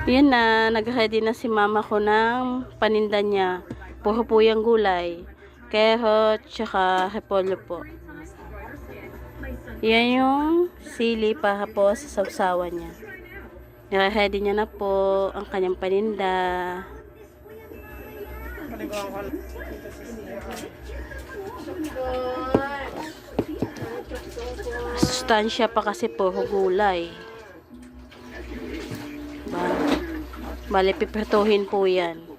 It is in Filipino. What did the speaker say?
Yan na, nag-ready na si mama ko ng paninda niya. Puro po yung gulay. Carrot, tsaka repolyo po. Yan yung sili para po sa sawsawan niya. Nire-ready niya na po ang kanyang paninda. Sustansya pa kasi puro gulay. Bale, piprituhin po yan.